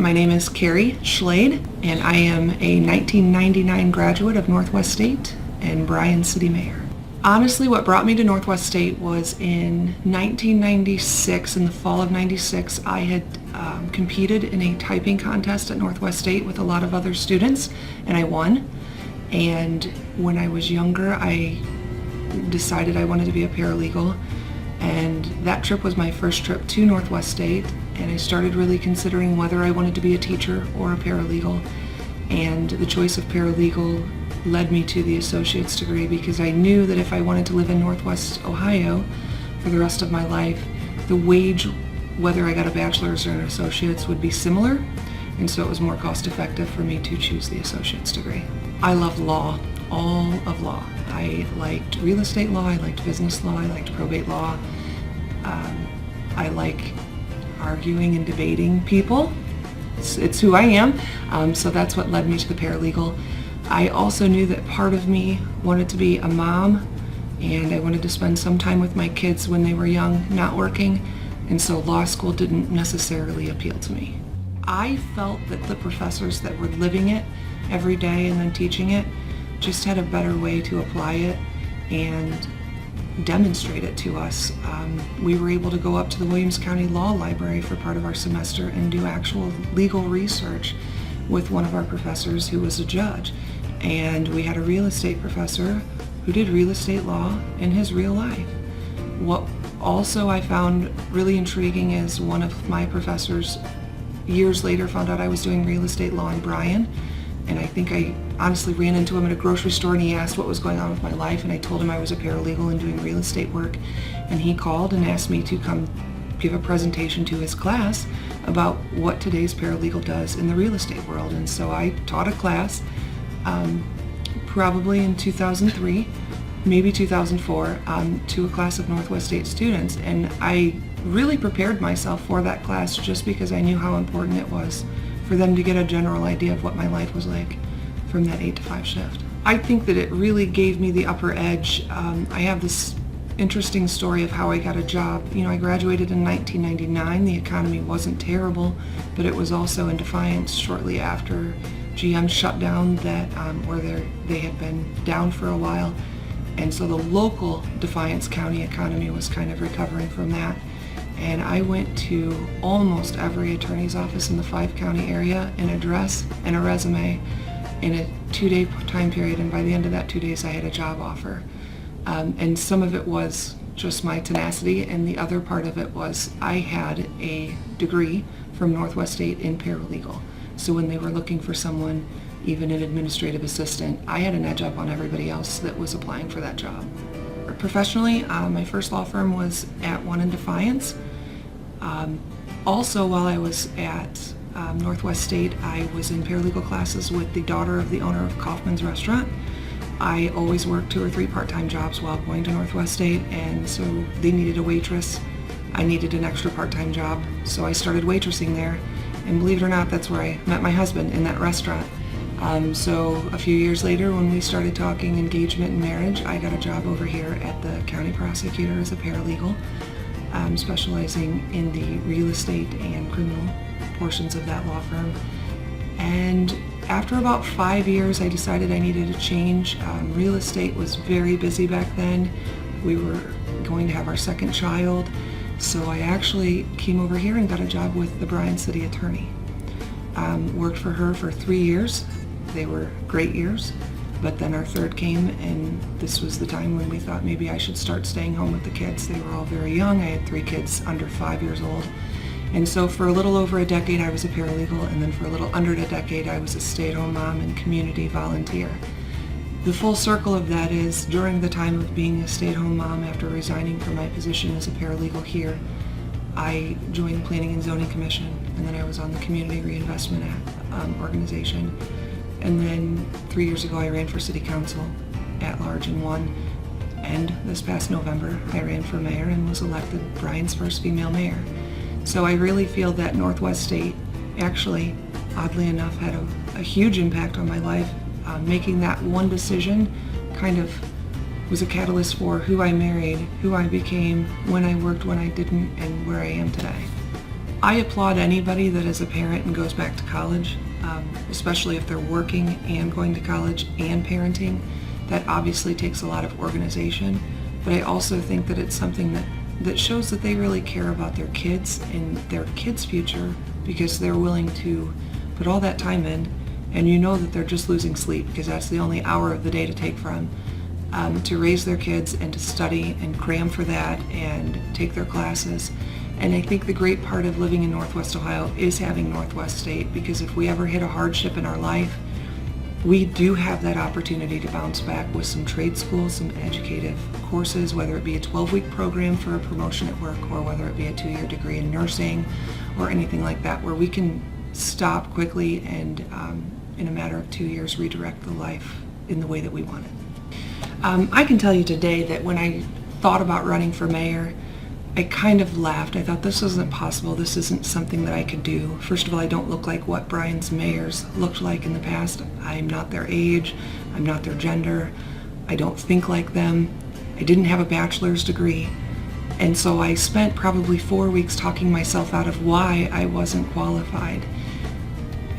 My name is Carrie Schlade, and I am a 1999 graduate of Northwest State and Bryan City Mayor. Honestly, what brought me to Northwest State was in 1996, in the fall of 96, I had competed in a typing contest at Northwest State with a lot of other students, and I won. And when I was younger, I decided I wanted to be a paralegal, and that trip was my first trip to Northwest State, and I started really considering whether I wanted to be a teacher or a paralegal. And the choice of paralegal led me to the associate's degree because I knew that if I wanted to live in Northwest Ohio for the rest of my life, the wage, whether I got a bachelor's or an associate's, would be similar, and so it was more cost effective for me to choose the associate's degree. I love law, all of law. I liked real estate law, I liked business law, I liked probate law. I like arguing and debating people. It's who I am, so that's what led me to the paralegal. I also knew that part of me wanted to be a mom, and I wanted to spend some time with my kids when they were young, not working, and so law school didn't necessarily appeal to me. I felt that the professors that were living it every day and then teaching it just had a better way to apply it and demonstrate it to us. We were able to go up to the Williams County Law Library for part of our semester and do actual legal research with one of our professors who was a judge. And we had a real estate professor who did real estate law in his real life. What also I found really intriguing is one of my professors years later found out I was doing real estate law in Bryan. And I think I honestly ran into him at a grocery store and he asked what was going on with my life, and I told him I was a paralegal and doing real estate work, and he called and asked me to come give a presentation to his class about what today's paralegal does in the real estate world. And so I taught a class probably in 2003, maybe 2004, to a class of Northwest State students, and I really prepared myself for that class just because I knew how important it was for them to get a general idea of what my life was like from that 8 to 5 shift. I think that it really gave me the upper edge. I have this interesting story of how I got a job. You know, I graduated in 1999. The economy wasn't terrible, but it was also in defiance shortly after GM shut down that, where they had been down for a while. And so the local Defiance County economy was kind of recovering from that. And I went to almost every attorney's office in the 5-county area, an address and a resume in a 2-day time period, and by the end of that 2 days I had a job offer. And some of it was just my tenacity, and the other part of it was I had a degree from Northwest State in paralegal. So when they were looking for someone, even an administrative assistant, I had an edge up on everybody else that was applying for that job. Professionally, my first law firm was at one in Defiance. Also, while I was at Northwest State, I was in paralegal classes with the daughter of the owner of Kaufman's Restaurant. I always worked 2 or 3 part-time jobs while going to Northwest State, and so they needed a waitress. I needed an extra part-time job, so I started waitressing there, and believe it or not, that's where I met my husband, in that restaurant. So a few years later, when we started talking engagement and marriage, I got a job over here at the county prosecutor as a paralegal, specializing in the real estate and criminal portions of that law firm. And after about 5 years, I decided I needed a change. Real estate was very busy back then. We were going to have our second child, so I actually came over here and got a job with the Bryan City Attorney. Worked for her for 3 years. They were great years, but then our third came, and this was the time when we thought maybe I should start staying home with the kids. They were all very young. I had 3 kids under 5 years old. And so for a little over a decade I was a paralegal, and then for a little under a decade I was a stay-at-home mom and community volunteer. The full circle of that is during the time of being a stay-at-home mom, after resigning from my position as a paralegal here, I joined the Planning and Zoning Commission, and then I was on the Community Reinvestment organization. And then 3 years ago I ran for city council at large and won. And this past November I ran for mayor and was elected Bryan's first female mayor. So I really feel that Northwest State actually, oddly enough, had a huge impact on my life. Making that one decision kind of was a catalyst for who I married, who I became, when I worked, when I didn't, and where I am today. I applaud anybody that is a parent and goes back to college, especially if they're working and going to college and parenting. That obviously takes a lot of organization, but I also think that it's something that shows that they really care about their kids and their kids' future, because they're willing to put all that time in, and you know that they're just losing sleep because that's the only hour of the day to take from, to raise their kids and to study and cram for that and take their classes. And I think the great part of living in Northwest Ohio is having Northwest State, because if we ever hit a hardship in our life, we do have that opportunity to bounce back with some trade schools, some educative courses, whether it be a 12-week program for a promotion at work or whether it be a 2-year degree in nursing or anything like that, where we can stop quickly and in a matter of 2 years redirect the life in the way that we want it. I can tell you today that when I thought about running for mayor, I kind of laughed. I thought, this isn't possible. This isn't something that I could do. First of all, I don't look like what Bryan's mayors looked like in the past. I'm not their age. I'm not their gender. I don't think like them. I didn't have a bachelor's degree. And so I spent probably 4 weeks talking myself out of why I wasn't qualified.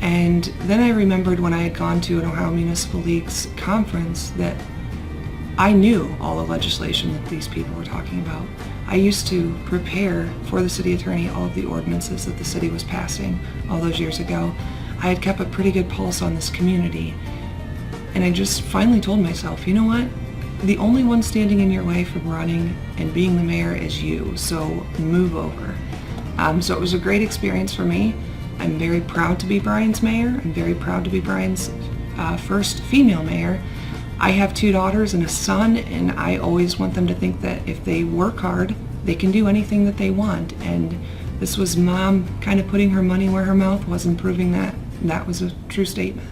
And then I remembered when I had gone to an Ohio Municipal League's conference that I knew all the legislation that these people were talking about. I used to prepare for the city attorney all of the ordinances that the city was passing all those years ago. I had kept a pretty good pulse on this community. And I just finally told myself, you know what? The only one standing in your way from running and being the mayor is you, so move over. So it was a great experience for me. I'm very proud to be Bryan's mayor. I'm very proud to be Bryan's first female mayor. I have 2 daughters and a son, and I always want them to think that if they work hard, they can do anything that they want. And this was Mom kind of putting her money where her mouth was and proving that that was a true statement.